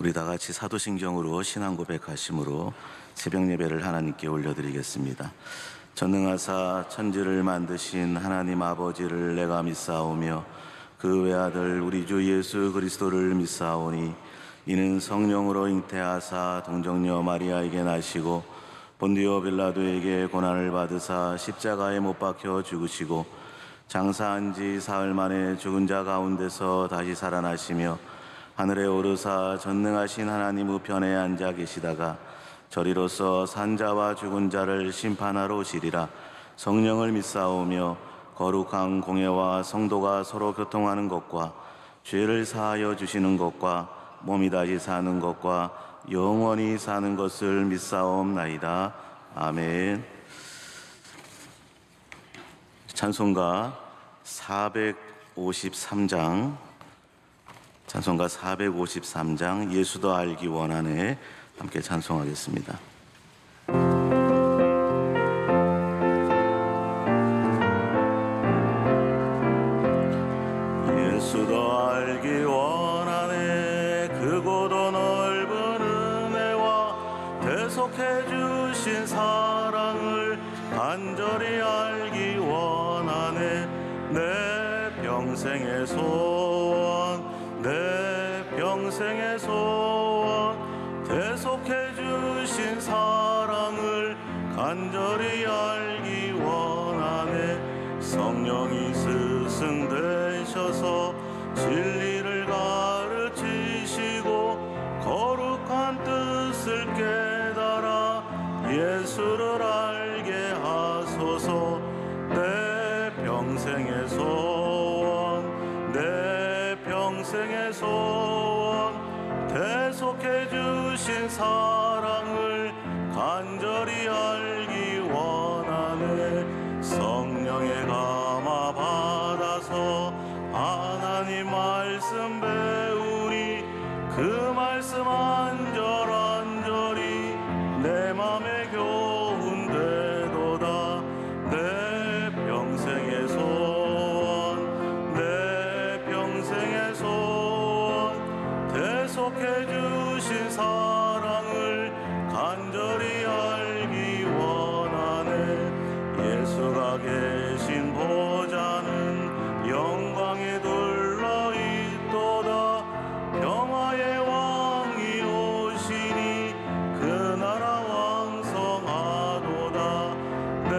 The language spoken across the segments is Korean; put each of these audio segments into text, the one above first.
우리 다 같이 사도신경으로 신앙 고백하심으로 새벽 예배를 하나님께 올려드리겠습니다. 전능하사 천지를 만드신 하나님 아버지를 내가 믿사오며 그 외아들 우리 주 예수 그리스도를 믿사오니 이는 성령으로 잉태하사 동정녀 마리아에게 나시고 본디오 빌라도에게 고난을 받으사 십자가에 못 박혀 죽으시고 장사한 지 사흘 만에 죽은 자 가운데서 다시 살아나시며 하늘에 오르사 전능하신 하나님 우편에 앉아 계시다가 저리로서 산자와 죽은 자를 심판하러 오시리라. 성령을 믿사오며 거룩한 공예와 성도가 서로 교통하는 것과 죄를 사하여 주시는 것과 몸이 다시 사는 것과 영원히 사는 것을 믿사옵나이다. 아멘. 찬송가 453장 찬송가 453장 예수도 알기 원하네 함께 찬송하겠습니다. 예수도 알기 원하네 크고도 넓은 은혜와 대속해 주신 사랑을 간절히 알기 원하네 내 평생의 소원 내 평생의 소원 대속해 주신 사랑을 간절히 알기 원하네 성령이 스승되셔서 진리를 가르치시고 거룩한 뜻을 깨달아 예수를 알게 하소서 내 평생의 소원 내 평생의 소원 대속해 주신 사랑을 간절히 알기 원하네 성령의 감화 받아서 하나님 말씀 배우니 그 말씀 안절안절히 내 맘에 교훈되도다 내 평생의 소원 내 평생의 소원 대속해 주신 사랑을 간절히 알기 원하네 예수가 계신 보좌는 영광에 둘러있도다 평화의 왕이 오시니 그 나라 왕성하도다 내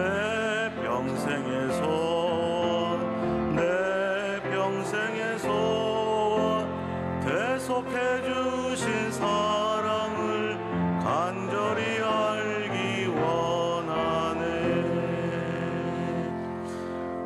평생의 소원 내 평생의 소원 대속해 주신 사랑을 간절히 알기 원하네.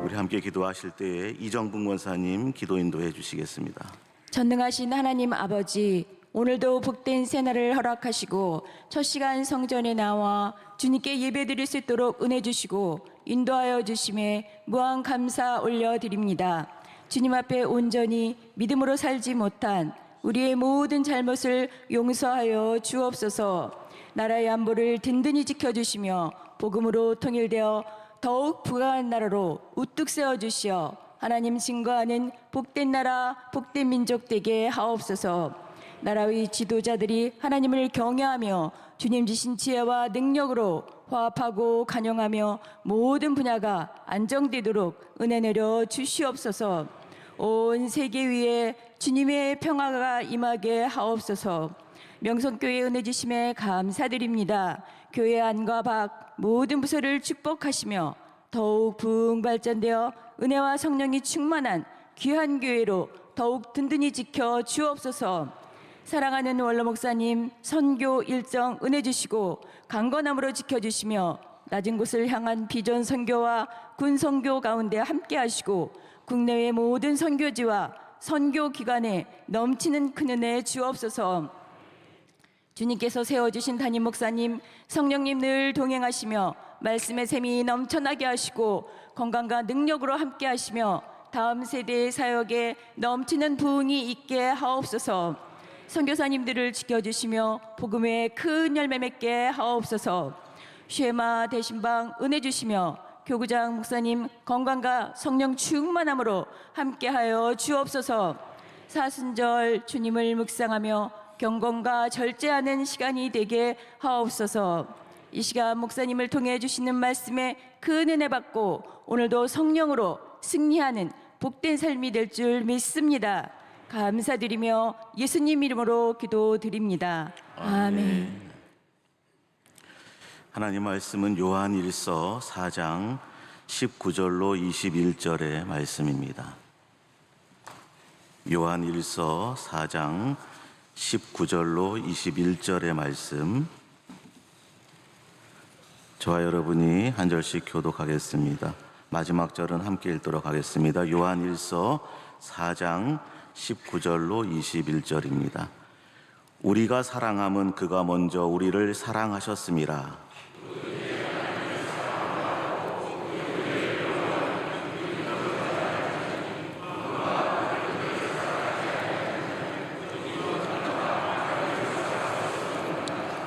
우리 함께 기도하실 때에 이정분 권사님 기도 인도해 주시겠습니다. 전능하신 하나님 아버지, 오늘도 복된 새날을 허락하시고 첫 시간 성전에 나와 주님께 예배드릴 수 있도록 은혜 주시고 인도하여 주심에 무한 감사 올려드립니다. 주님 앞에 온전히 믿음으로 살지 못한 우리의 모든 잘못을 용서하여 주옵소서. 나라의 안보를 든든히 지켜주시며 복음으로 통일되어 더욱 부강한 나라로 우뚝 세워주시어 하나님 증거하는 복된 나라 복된 민족 되게 하옵소서. 나라의 지도자들이 하나님을 경외하며 주님 주신 지혜와 능력으로 화합하고 간용하며 모든 분야가 안정되도록 은혜 내려 주시옵소서. 온 세계 위에 주님의 평화가 임하게 하옵소서. 명성교회 은혜 주심에 감사드립니다. 교회 안과 밖 모든 부서를 축복하시며 더욱 부흥 발전되어 은혜와 성령이 충만한 귀한 교회로 더욱 든든히 지켜 주옵소서. 사랑하는 원로 목사님 선교 일정 은혜 주시고 강건함으로 지켜주시며 낮은 곳을 향한 비전 선교와 군 선교 가운데 함께 하시고 국내외 모든 선교지와 선교 기관에 넘치는 큰 은혜 주옵소서. 주님께서 세워주신 담임 목사님 성령님 늘 동행하시며 말씀의 샘이 넘쳐나게 하시고 건강과 능력으로 함께 하시며 다음 세대의 사역에 넘치는 부흥이 있게 하옵소서. 선교사님들을 지켜주시며 복음의 큰 열매 맺게 하옵소서. 쉐마 대신방 은혜 주시며 교구장 목사님 건강과 성령 충만함으로 함께하여 주옵소서. 사순절 주님을 묵상하며 경건과 절제하는 시간이 되게 하옵소서. 이 시간 목사님을 통해 주시는 말씀에 큰 은혜 받고 오늘도 성령으로 승리하는 복된 삶이 될 줄 믿습니다. 감사드리며 예수님 이름으로 기도드립니다. 아멘. 하나님 말씀은 요한일서 4장 19절로 21절의 말씀입니다. 요한일서 4장 19절로 21절의 말씀, 저와 여러분이 한 절씩 교독하겠습니다. 마지막 절은 함께 읽도록 하겠습니다. 요한일서 4장 19절로 21절입니다. 우리가 사랑함은 그가 먼저 우리를 사랑하셨음이라.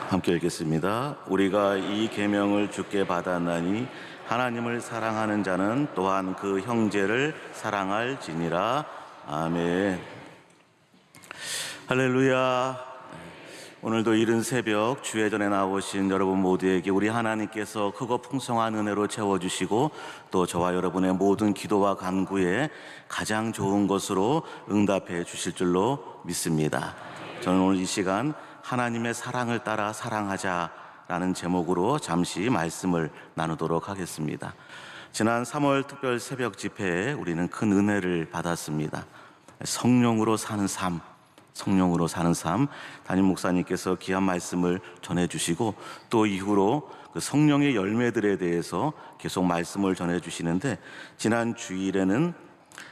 함께 읽겠습니다. 우리가 이 계명을 주께 받았나니 하나님을 사랑하는 자는 또한 그 형제를 사랑할지니라. 아멘. 할렐루야. 오늘도 이른 새벽 주의 전에 나오신 여러분 모두에게 우리 하나님께서 크고 풍성한 은혜로 채워주시고 또 저와 여러분의 모든 기도와 간구에 가장 좋은 것으로 응답해 주실 줄로 믿습니다. 저는 오늘 이 시간 하나님의 사랑을 따라 사랑하자라는 제목으로 잠시 말씀을 나누도록 하겠습니다. 지난 3월 특별 새벽 집회에 우리는 큰 은혜를 받았습니다. 성령으로 사는 삶, 성령으로 사는 삶, 담임 목사님께서 귀한 말씀을 전해주시고 또 이후로 그 성령의 열매들에 대해서 계속 말씀을 전해주시는데, 지난 주일에는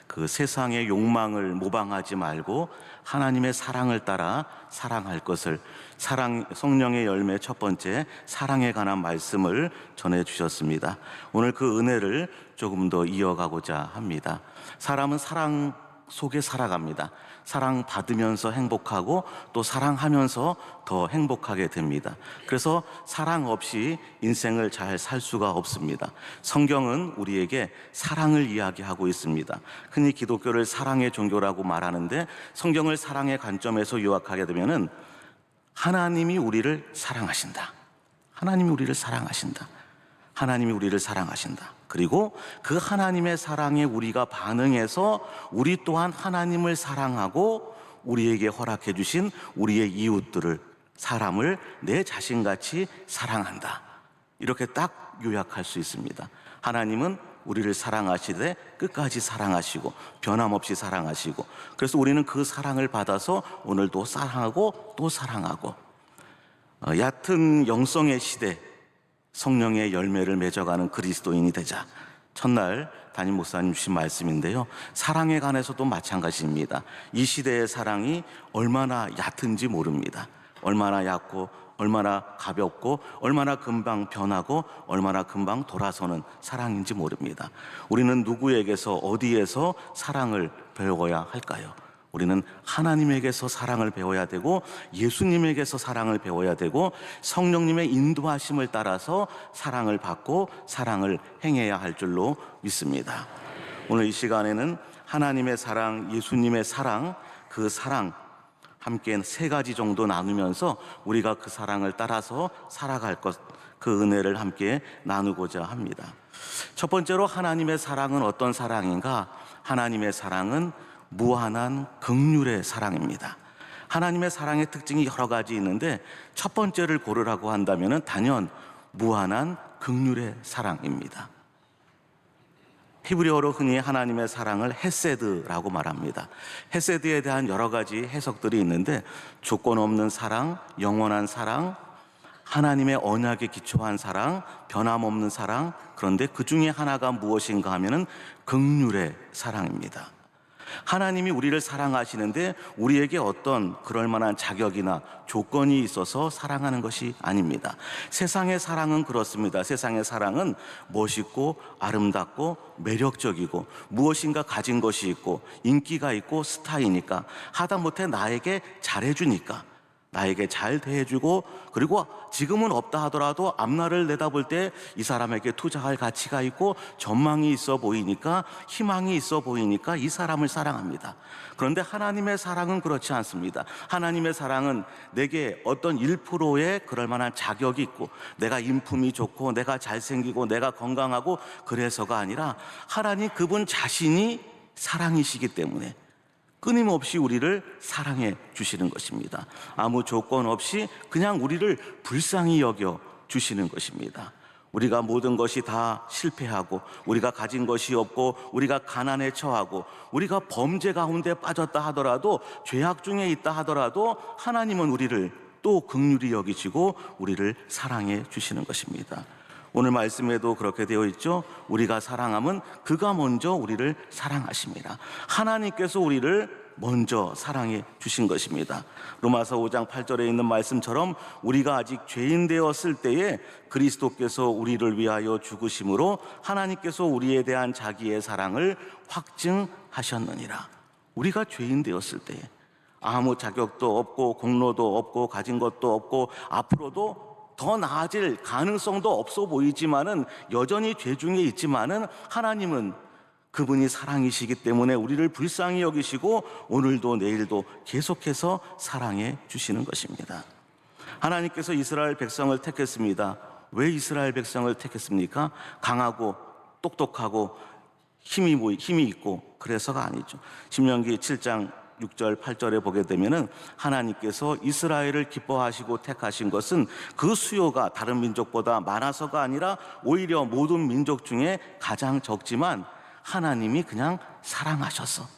그 세상의 욕망을 모방하지 말고 하나님의 사랑을 따라 사랑할 것을, 성령의 열매 첫 번째 사랑에 관한 말씀을 전해주셨습니다. 오늘 그 은혜를 조금 더 이어가고자 합니다. 사람은 사랑 속에 살아갑니다. 사랑받으면서 행복하고 또 사랑하면서 더 행복하게 됩니다. 그래서 사랑 없이 인생을 잘 살 수가 없습니다. 성경은 우리에게 사랑을 이야기하고 있습니다. 흔히 기독교를 사랑의 종교라고 말하는데, 성경을 사랑의 관점에서 요약하게 되면은 하나님이 우리를 사랑하신다. 하나님이 우리를 사랑하신다. 하나님이 우리를 사랑하신다. 그리고 그 하나님의 사랑에 우리가 반응해서 우리 또한 하나님을 사랑하고 우리에게 허락해 주신 우리의 이웃들을, 사람을 내 자신같이 사랑한다. 이렇게 딱 요약할 수 있습니다. 하나님은 우리를 사랑하시되 끝까지 사랑하시고 변함없이 사랑하시고, 그래서 우리는 그 사랑을 받아서 오늘도 사랑하고 또 사랑하고, 얕은 영성의 시대 성령의 열매를 맺어가는 그리스도인이 되자. 첫날 담임 목사님 주신 말씀인데요, 사랑에 관해서도 마찬가지입니다. 이 시대의 사랑이 얼마나 얕은지 모릅니다. 얼마나 얕고 얼마나 가볍고 얼마나 금방 변하고 얼마나 금방 돌아서는 사랑인지 모릅니다. 우리는 누구에게서 어디에서 사랑을 배워야 할까요? 우리는 하나님에게서 사랑을 배워야 되고 예수님에게서 사랑을 배워야 되고 성령님의 인도하심을 따라서 사랑을 받고 사랑을 행해야 할 줄로 믿습니다. 오늘 이 시간에는 하나님의 사랑, 예수님의 사랑, 그 사랑 함께 세 가지 정도 나누면서 우리가 그 사랑을 따라서 살아갈 것, 그 은혜를 함께 나누고자 합니다. 첫 번째로 하나님의 사랑은 어떤 사랑인가? 하나님의 사랑은 무한한 긍휼의 사랑입니다. 하나님의 사랑의 특징이 여러 가지 있는데 첫 번째를 고르라고 한다면 단연 무한한 긍휼의 사랑입니다. 히브리어로 흔히 하나님의 사랑을 헤세드라고 말합니다. 헤세드에 대한 여러 가지 해석들이 있는데 조건 없는 사랑, 영원한 사랑, 하나님의 언약에 기초한 사랑, 변함없는 사랑, 그런데 그 중에 하나가 무엇인가 하면은 긍휼의 사랑입니다. 하나님이 우리를 사랑하시는데 우리에게 어떤 그럴 만한 자격이나 조건이 있어서 사랑하는 것이 아닙니다. 세상의 사랑은 그렇습니다. 세상의 사랑은 멋있고 아름답고 매력적이고 무엇인가 가진 것이 있고 인기가 있고 스타이니까, 하다못해 나에게 잘해주니까, 나에게 잘 대해주고, 그리고 지금은 없다 하더라도 앞날을 내다볼 때 이 사람에게 투자할 가치가 있고 전망이 있어 보이니까, 희망이 있어 보이니까 이 사람을 사랑합니다. 그런데 하나님의 사랑은 그렇지 않습니다. 하나님의 사랑은 내게 어떤 1%의 그럴 만한 자격이 있고, 내가 인품이 좋고 내가 잘생기고 내가 건강하고 그래서가 아니라, 하나님 그분 자신이 사랑이시기 때문에 끊임없이 우리를 사랑해 주시는 것입니다. 아무 조건 없이 그냥 우리를 불쌍히 여겨 주시는 것입니다. 우리가 모든 것이 다 실패하고, 우리가 가진 것이 없고, 우리가 가난에 처하고, 우리가 범죄 가운데 빠졌다 하더라도, 죄악 중에 있다 하더라도 하나님은 우리를 또 긍휼히 여기시고 우리를 사랑해 주시는 것입니다. 오늘 말씀에도 그렇게 되어 있죠. 우리가 사랑하면 그가 먼저 우리를 사랑하십니다. 하나님께서 우리를 먼저 사랑해 주신 것입니다. 로마서 5장 8절에 있는 말씀처럼 우리가 아직 죄인 되었을 때에 그리스도께서 우리를 위하여 죽으심으로 하나님께서 우리에 대한 자기의 사랑을 확증하셨느니라. 우리가 죄인 되었을 때에 아무 자격도 없고 공로도 없고 가진 것도 없고 앞으로도 더 나아질 가능성도 없어 보이지만은, 여전히 죄 중에 있지만은, 하나님은 그분이 사랑이시기 때문에 우리를 불쌍히 여기시고 오늘도 내일도 계속해서 사랑해 주시는 것입니다. 하나님께서 이스라엘 백성을 택했습니다. 왜 이스라엘 백성을 택했습니까? 강하고 똑똑하고 힘이 있고 그래서가 아니죠. 신명기 7장 6절 8절에 보게 되면은, 하나님께서 이스라엘을 기뻐하시고 택하신 것은 그 수요가 다른 민족보다 많아서가 아니라 오히려 모든 민족 중에 가장 적지만, 하나님이 그냥 사랑하셔서,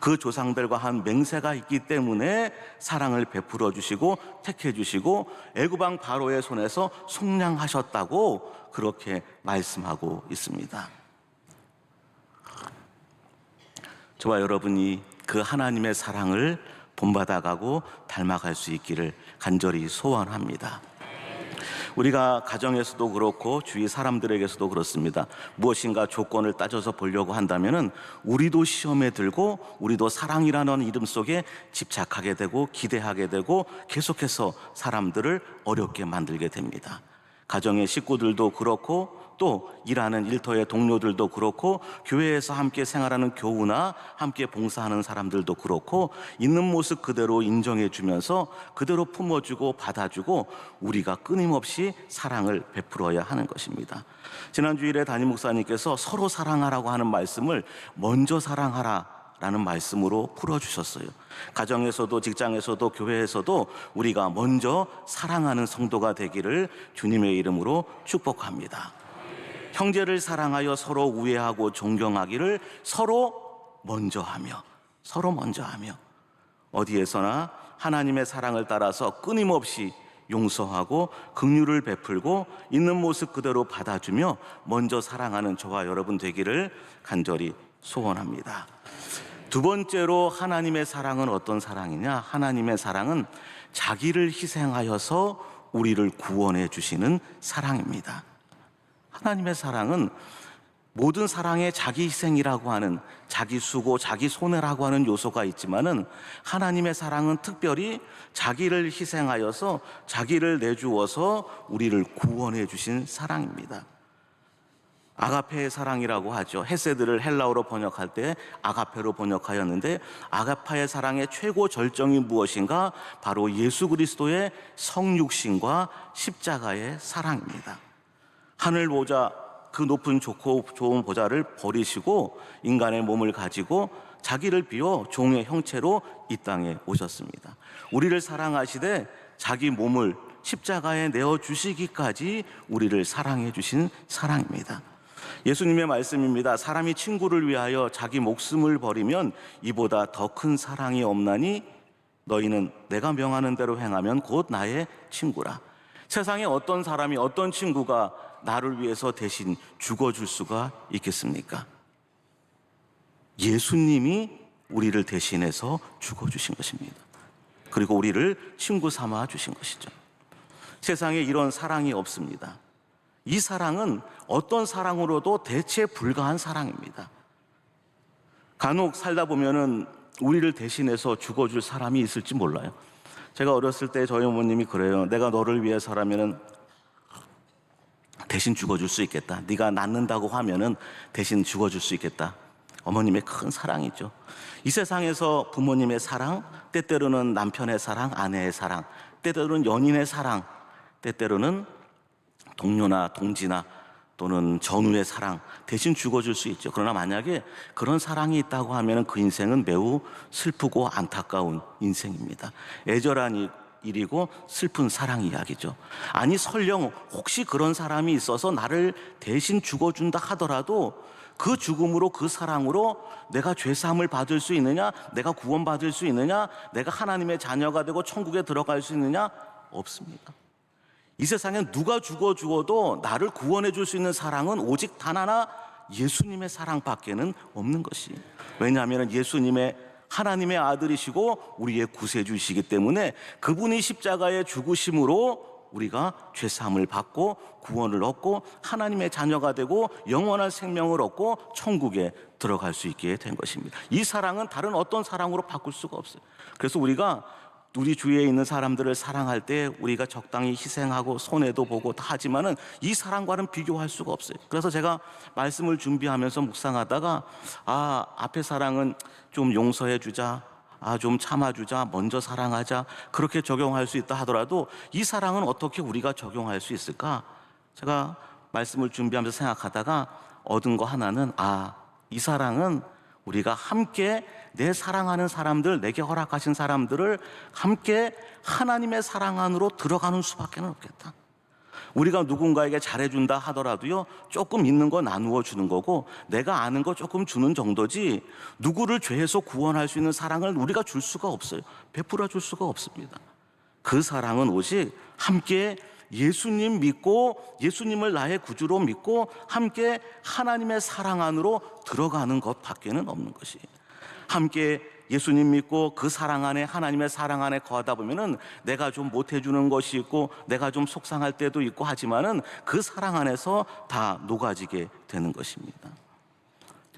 그 조상들과 한 맹세가 있기 때문에 사랑을 베풀어 주시고 택해 주시고 애굽 왕 바로의 손에서 속량하셨다고 그렇게 말씀하고 있습니다. 저와 여러분이 그 하나님의 사랑을 본받아가고 닮아갈 수 있기를 간절히 소원합니다. 우리가 가정에서도 그렇고 주위 사람들에게서도 그렇습니다. 무엇인가 조건을 따져서 보려고 한다면은 우리도 시험에 들고, 우리도 사랑이라는 이름 속에 집착하게 되고 기대하게 되고 계속해서 사람들을 어렵게 만들게 됩니다. 가정의 식구들도 그렇고, 또 일하는 일터의 동료들도 그렇고, 교회에서 함께 생활하는 교우나 함께 봉사하는 사람들도 그렇고, 있는 모습 그대로 인정해 주면서 그대로 품어주고 받아주고 우리가 끊임없이 사랑을 베풀어야 하는 것입니다. 지난 주일에 담임 목사님께서 서로 사랑하라고 하는 말씀을 먼저 사랑하라 라는 말씀으로 풀어주셨어요. 가정에서도 직장에서도 교회에서도 우리가 먼저 사랑하는 성도가 되기를 주님의 이름으로 축복합니다. 형제를 사랑하여 서로 우애하고 존경하기를 서로 먼저 하며 어디에서나 하나님의 사랑을 따라서 끊임없이 용서하고 긍휼을 베풀고 있는 모습 그대로 받아주며 먼저 사랑하는 저와 여러분 되기를 간절히 소원합니다. 두 번째로, 하나님의 사랑은 어떤 사랑이냐? 하나님의 사랑은 자기를 희생하여서 우리를 구원해 주시는 사랑입니다. 하나님의 사랑은 모든 사랑에 자기 희생이라고 하는, 자기 수고, 자기 손해라고 하는 요소가 있지만은, 하나님의 사랑은 특별히 자기를 희생하여서, 자기를 내주어서 우리를 구원해 주신 사랑입니다. 아가페의 사랑이라고 하죠. 헤세드를 헬라어로 번역할 때 아가페로 번역하였는데, 아가파의 사랑의 최고 절정이 무엇인가? 바로 예수 그리스도의 성육신과 십자가의 사랑입니다. 하늘 보좌, 그 높은 좋고 좋은 보좌를 버리시고 인간의 몸을 가지고 자기를 비워 종의 형체로 이 땅에 오셨습니다. 우리를 사랑하시되 자기 몸을 십자가에 내어주시기까지 우리를 사랑해 주신 사랑입니다. 예수님의 말씀입니다. 사람이 친구를 위하여 자기 목숨을 버리면 이보다 더 큰 사랑이 없나니 너희는 내가 명하는 대로 행하면 곧 나의 친구라. 세상에 어떤 사람이, 어떤 친구가 나를 위해서 대신 죽어줄 수가 있겠습니까? 예수님이 우리를 대신해서 죽어주신 것입니다. 그리고 우리를 친구 삼아 주신 것이죠. 세상에 이런 사랑이 없습니다. 이 사랑은 어떤 사랑으로도 대체 불가한 사랑입니다. 간혹 살다 보면은 우리를 대신해서 죽어줄 사람이 있을지 몰라요. 제가 어렸을 때 저희 어머님이 그래요. 내가 너를 위해서라면은 대신 죽어줄 수 있겠다. 네가 낳는다고 하면은 대신 죽어줄 수 있겠다. 어머님의 큰 사랑이죠. 이 세상에서 부모님의 사랑, 때때로는 남편의 사랑, 아내의 사랑, 때때로는 연인의 사랑, 때때로는 동료나 동지나 또는 전우의 사랑 대신 죽어줄 수 있죠. 그러나 만약에 그런 사랑이 있다고 하면 그 인생은 매우 슬프고 안타까운 인생입니다. 애절한 일이고 슬픈 사랑 이야기죠. 아니 설령 혹시 그런 사람이 있어서 나를 대신 죽어준다 하더라도 그 죽음으로, 그 사랑으로 내가 죄사함을 받을 수 있느냐, 내가 구원받을 수 있느냐, 내가 하나님의 자녀가 되고 천국에 들어갈 수 있느냐? 없습니다. 이 세상엔 누가 죽어도 나를 구원해 줄 수 있는 사랑은 오직 단 하나, 예수님의 사랑밖에는 없는 것이. 왜냐하면 예수님의 하나님의 아들이시고 우리의 구세주이시기 때문에 그분이 십자가에 죽으심으로 우리가 죄사함을 받고 구원을 얻고 하나님의 자녀가 되고 영원한 생명을 얻고 천국에 들어갈 수 있게 된 것입니다. 이 사랑은 다른 어떤 사랑으로 바꿀 수가 없어요. 그래서 우리가 우리 주위에 있는 사람들을 사랑할 때 우리가 적당히 희생하고 손해도 보고 다 하지만은 이 사랑과는 비교할 수가 없어요. 그래서 제가 말씀을 준비하면서 묵상하다가 앞에 사랑은 좀 용서해 주자, 좀 참아주자, 먼저 사랑하자, 그렇게 적용할 수 있다 하더라도 이 사랑은 어떻게 우리가 적용할 수 있을까? 제가 말씀을 준비하면서 생각하다가 얻은 거 하나는 이 사랑은 우리가 함께 내 사랑하는 사람들, 내게 허락하신 사람들을 함께 하나님의 사랑 안으로 들어가는 수밖에 없겠다. 우리가 누군가에게 잘해준다 하더라도요, 조금 있는 거 나누어 주는 거고 내가 아는 거 조금 주는 정도지 누구를 죄에서 구원할 수 있는 사랑을 우리가 줄 수가 없어요. 베풀어 줄 수가 없습니다. 그 사랑은 오직 함께 예수님 믿고 예수님을 나의 구주로 믿고 함께 하나님의 사랑 안으로 들어가는 것밖에는 없는 것이에요. 함께 예수님 믿고 그 사랑 안에, 하나님의 사랑 안에 거하다 보면은 내가 좀 못해주는 것이 있고 내가 좀 속상할 때도 있고 하지만은 그 사랑 안에서 다 녹아지게 되는 것입니다.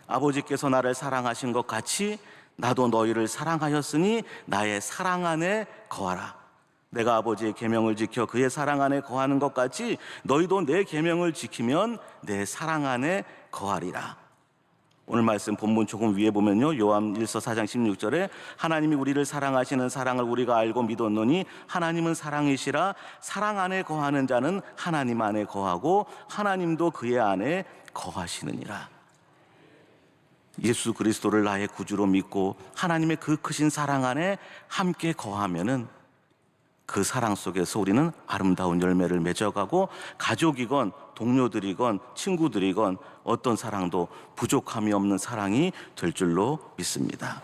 아버지께서 나를 사랑하신 것 같이 나도 너희를 사랑하였으니 나의 사랑 안에 거하라. 내가 아버지의 계명을 지켜 그의 사랑 안에 거하는 것 같이 너희도 내 계명을 지키면 내 사랑 안에 거하리라. 오늘 말씀 본문 조금 위에 보면요, 요한일서 4장 16절에 하나님이 우리를 사랑하시는 사랑을 우리가 알고 믿었노니 하나님은 사랑이시라. 사랑 안에 거하는 자는 하나님 안에 거하고 하나님도 그의 안에 거하시느니라. 예수 그리스도를 나의 구주로 믿고 하나님의 그 크신 사랑 안에 함께 거하면은 그 사랑 속에서 우리는 아름다운 열매를 맺어가고 가족이건 동료들이건 친구들이건 어떤 사랑도 부족함이 없는 사랑이 될 줄로 믿습니다.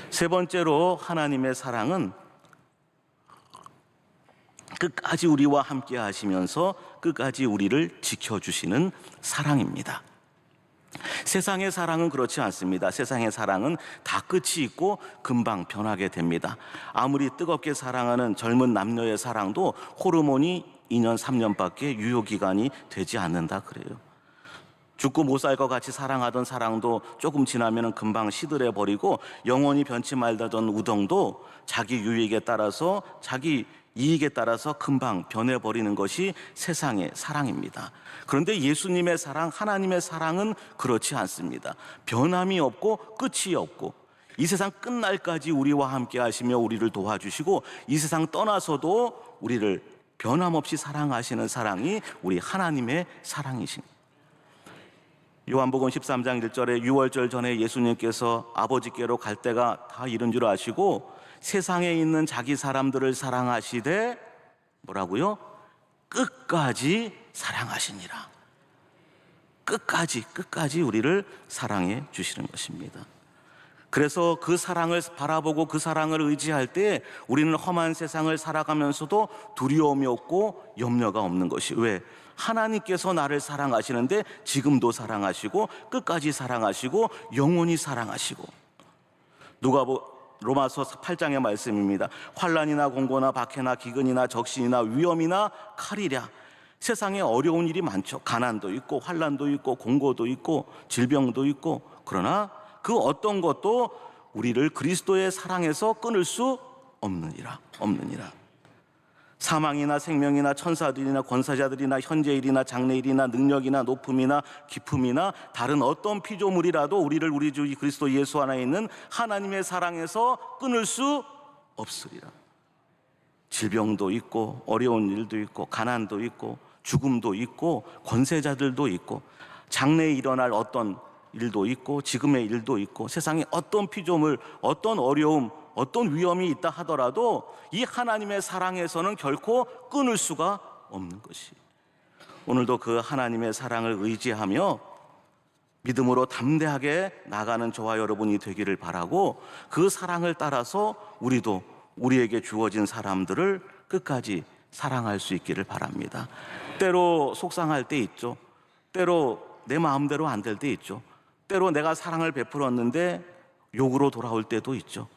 세 번째로 하나님의 사랑은 끝까지 우리와 함께 하시면서 끝까지 우리를 지켜주시는 사랑입니다. 세상의 사랑은 그렇지 않습니다. 세상의 사랑은 다 끝이 있고 금방 변하게 됩니다. 아무리 뜨겁게 사랑하는 젊은 남녀의 사랑도 호르몬이 2년 3년밖에 유효기간이 되지 않는다 그래요. 죽고 못 살 것 같이 사랑하던 사랑도 조금 지나면 금방 시들해 버리고 영원히 변치 말다던 우정도 자기 유익에 따라서 자기 이익에 따라서 금방 변해버리는 것이 세상의 사랑입니다. 그런데 예수님의 사랑, 하나님의 사랑은 그렇지 않습니다. 변함이 없고 끝이 없고 이 세상 끝날까지 우리와 함께 하시며 우리를 도와주시고 이 세상 떠나서도 우리를 변함없이 사랑하시는 사랑이 우리 하나님의 사랑이십니다. 요한복음 13장 1절에 유월절 전에 예수님께서 아버지께로 갈 때가 다 이른 줄 아시고 세상에 있는 자기 사람들을 사랑하시되 뭐라고요? 끝까지 사랑하시니라. 끝까지 우리를 사랑해 주시는 것입니다. 그래서 그 사랑을 바라보고 그 사랑을 의지할 때 우리는 험한 세상을 살아가면서도 두려움이 없고 염려가 없는 것이 왜? 하나님께서 나를 사랑하시는데 지금도 사랑하시고 끝까지 사랑하시고 영원히 사랑하시고 로마서 8장의 말씀입니다. 환난이나 공고나 박해나 기근이나 적신이나 위험이나 칼이랴. 세상에 어려운 일이 많죠. 가난도 있고 환난도 있고 공고도 있고 질병도 있고 그러나 그 어떤 것도 우리를 그리스도의 사랑에서 끊을 수 없느니라. 사망이나 생명이나 천사들이나 권사자들이나 현재일이나 장래일이나 능력이나 높음이나 깊음이나 다른 어떤 피조물이라도 우리를 우리 주 그리스도 예수 안에 있는 하나님의 사랑에서 끊을 수 없으리라. 질병도 있고 어려운 일도 있고 가난도 있고 죽음도 있고 권세자들도 있고 장래에 일어날 어떤 일도 있고 지금의 일도 있고 세상에 어떤 피조물, 어떤 어려움, 어떤 위험이 있다 하더라도 이 하나님의 사랑에서는 결코 끊을 수가 없는 것이, 오늘도 그 하나님의 사랑을 의지하며 믿음으로 담대하게 나가는 저와 여러분이 되기를 바라고, 그 사랑을 따라서 우리도 우리에게 주어진 사람들을 끝까지 사랑할 수 있기를 바랍니다. 때로 속상할 때 있죠. 때로 내 마음대로 안 될 때 있죠. 때로 내가 사랑을 베풀었는데 욕으로 돌아올 때도 있죠.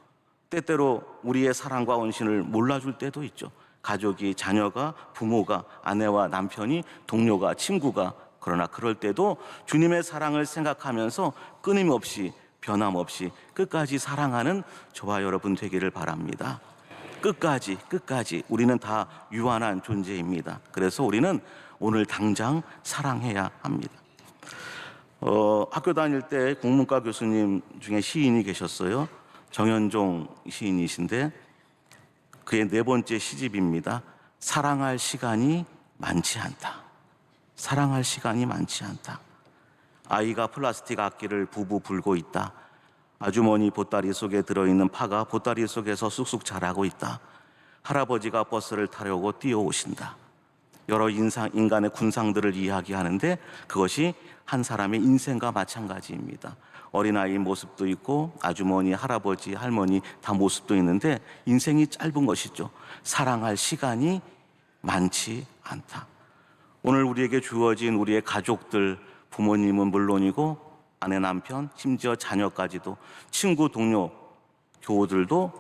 때때로 우리의 사랑과 헌신을 몰라줄 때도 있죠. 가족이, 자녀가, 부모가, 아내와 남편이, 동료가, 친구가. 그러나 그럴 때도 주님의 사랑을 생각하면서 끊임없이 변함없이 끝까지 사랑하는 저와 여러분 되기를 바랍니다. 끝까지 우리는 다 유한한 존재입니다. 그래서 우리는 오늘 당장 사랑해야 합니다. 학교 다닐 때 국문과 교수님 중에 시인이 계셨어요. 정현종 시인이신데 그의 4번째 시집입니다. 사랑할 시간이 많지 않다. 아이가 플라스틱 악기를 부부 불고 있다. 아주머니 보따리 속에 들어있는 파가 보따리 속에서 쑥쑥 자라고 있다. 할아버지가 버스를 타려고 뛰어오신다. 여러 인간의 군상들을 이야기하는데 그것이 한 사람의 인생과 마찬가지입니다. 어린아이 모습도 있고 아주머니, 할아버지, 할머니 다 모습도 있는데 인생이 짧은 것이죠. 사랑할 시간이 많지 않다. 오늘 우리에게 주어진 우리의 가족들, 부모님은 물론이고 아내, 남편, 심지어 자녀까지도, 친구, 동료, 교우들도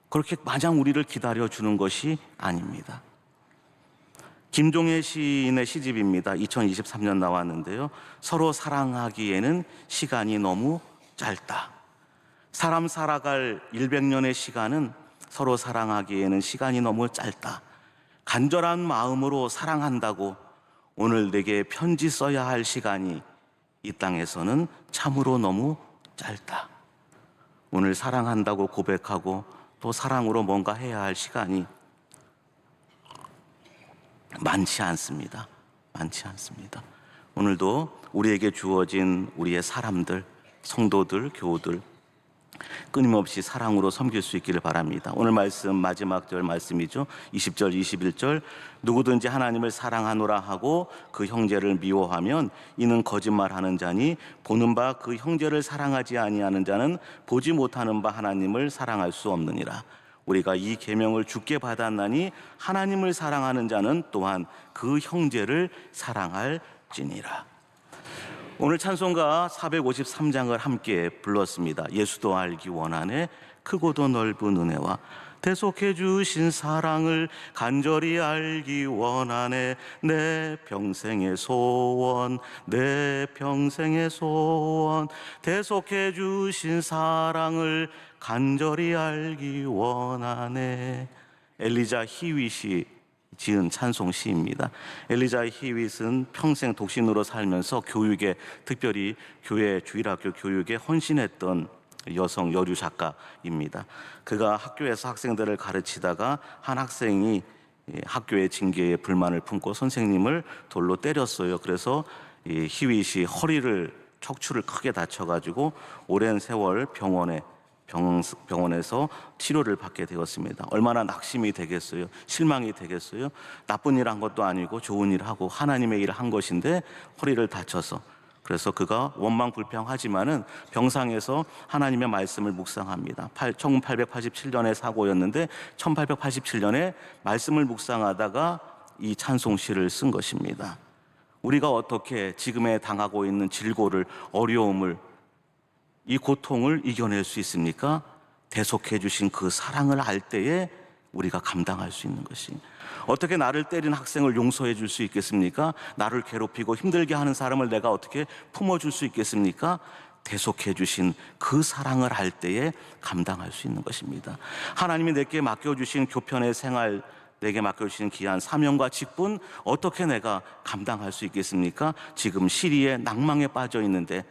그렇게 마냥 우리를 기다려주는 것이 아닙니다. 김종혜 시인의 시집입니다. 2023년 나왔는데요. 서로 사랑하기에는 시간이 너무 짧다. 사람 살아갈 100년의 시간은 서로 사랑하기에는 시간이 너무 짧다. 간절한 마음으로 사랑한다고 오늘 내게 편지 써야 할 시간이 이 땅에서는 참으로 너무 짧다. 오늘 사랑한다고 고백하고 또 사랑으로 뭔가 해야 할 시간이 많지 않습니다. 오늘도 우리에게 주어진 우리의 사람들, 성도들, 교우들 끊임없이 사랑으로 섬길 수 있기를 바랍니다. 오늘 말씀 마지막 절 말씀이죠. 20절, 21절. 누구든지 하나님을 사랑하노라 하고 그 형제를 미워하면 이는 거짓말하는 자니 보는 바 그 형제를 사랑하지 아니하는 자는 보지 못하는 바 하나님을 사랑할 수 없느니라. 우리가 이 계명을 주께 받았나니 하나님을 사랑하는 자는 또한 그 형제를 사랑할지니라. 오늘 찬송가 453장을 함께 불렀습니다. 예수도 알기 원하네 크고도 넓은 은혜와 대속해 주신 사랑을 간절히 알기 원하네 내 평생의 소원 대속해 주신 사랑을 간절히 알기 원하네. 엘리자 히윗이 지은 찬송시입니다. 엘리자 히윗은 평생 독신으로 살면서 교육에, 특별히 교회 주일학교 교육에 헌신했던 여성 여류 작가입니다. 그가 학교에서 학생들을 가르치다가 한 학생이 학교의 징계에 불만을 품고 선생님을 돌로 때렸어요. 그래서 이 히윗이 허리를, 척추를 크게 다쳐가지고 오랜 세월 병원에서 치료를 받게 되었습니다. 얼마나 낙심이 되겠어요? 실망이 되겠어요? 나쁜 일 한 것도 아니고 좋은 일 하고 하나님의 일을 한 것인데 허리를 다쳐서, 그래서 그가 원망불평하지만은 병상에서 하나님의 말씀을 묵상합니다. 1887년의 사고였는데 1887년에 말씀을 묵상하다가 이 찬송시를 쓴 것입니다. 우리가 어떻게 지금에 당하고 있는 질고를, 어려움을, 이 고통을 이겨낼 수 있습니까? 대속해 주신 그 사랑을 알 때에 우리가 감당할 수 있는 것이. 어떻게 나를 때린 학생을 용서해 줄 수 있겠습니까? 나를 괴롭히고 힘들게 하는 사람을 내가 어떻게 품어줄 수 있겠습니까? 대속해 주신 그 사랑을 할 때에 감당할 수 있는 것입니다. 하나님이 내게 맡겨주신 교편의 생활, 내게 맡겨주신 귀한 사명과 직분, 어떻게 내가 감당할 수 있겠습니까? 지금 시리에 낭망에 빠져 있는데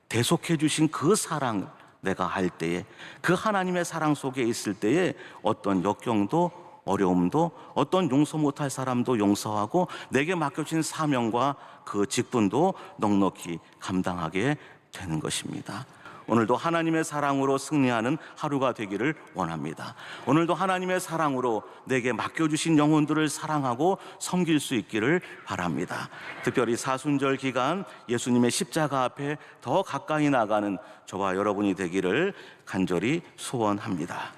대속해 주신 그 사랑 내가 할 때에, 그 하나님의 사랑 속에 있을 때에 어떤 역경도 어려움도, 어떤 용서 못할 사람도 용서하고 내게 맡겨진 사명과 그 직분도 넉넉히 감당하게 되는 것입니다. 오늘도 하나님의 사랑으로 승리하는 하루가 되기를 원합니다. 오늘도 하나님의 사랑으로 내게 맡겨주신 영혼들을 사랑하고 섬길 수 있기를 바랍니다. 특별히 사순절 기간 예수님의 십자가 앞에 더 가까이 나가는 저와 여러분이 되기를 간절히 소원합니다.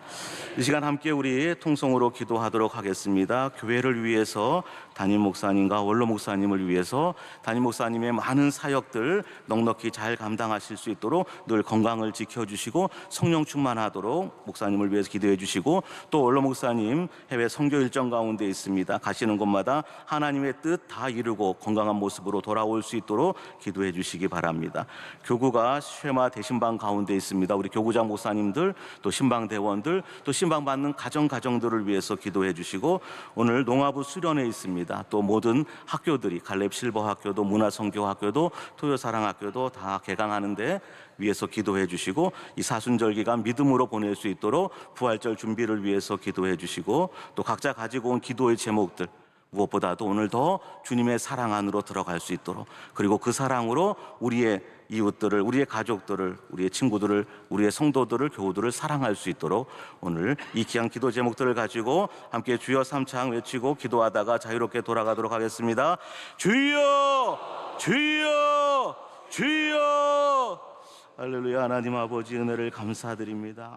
이 시간 함께 우리 통성으로 기도하도록 하겠습니다. 교회를 위해서, 담임 목사님과 원로 목사님을 위해서 담임 목사님의 많은 사역들 넉넉히 잘 감당하실 수 있도록 늘 건강을 지켜주시고 성령 충만하도록 목사님을 위해서 기도해 주시고, 또 원로 목사님 해외 선교 일정 가운데 있습니다. 가시는 곳마다 하나님의 뜻 다 이루고 건강한 모습으로 돌아올 수 있도록 기도해 주시기 바랍니다. 교구가 쉐마 대신방 가운데 있습니다. 우리 교구장 목사님들, 또 신방대원들, 또 신방받는 가정들을 위해서 기도해 주시고, 오늘 농아부 수련회 있습니다. 또 모든 학교들이, 갈렙 실버 학교도, 문화성교 학교도, 토요사랑 학교도 다 개강하는데 위해서 기도해 주시고, 이 사순절 기간 믿음으로 보낼 수 있도록 부활절 준비를 위해서 기도해 주시고, 또 각자 가지고 온 기도의 제목들, 무엇보다도 오늘 더 주님의 사랑 안으로 들어갈 수 있도록, 그리고 그 사랑으로 우리의 이웃들을, 우리의 가족들을, 우리의 친구들을, 우리의 성도들을, 교우들을 사랑할 수 있도록 오늘 이 귀한 기도 제목들을 가지고 함께 주여 삼창 외치고 기도하다가 자유롭게 돌아가도록 하겠습니다. 주여, 주여, 주여. 할렐루야. 하나님 아버지 은혜를 감사드립니다.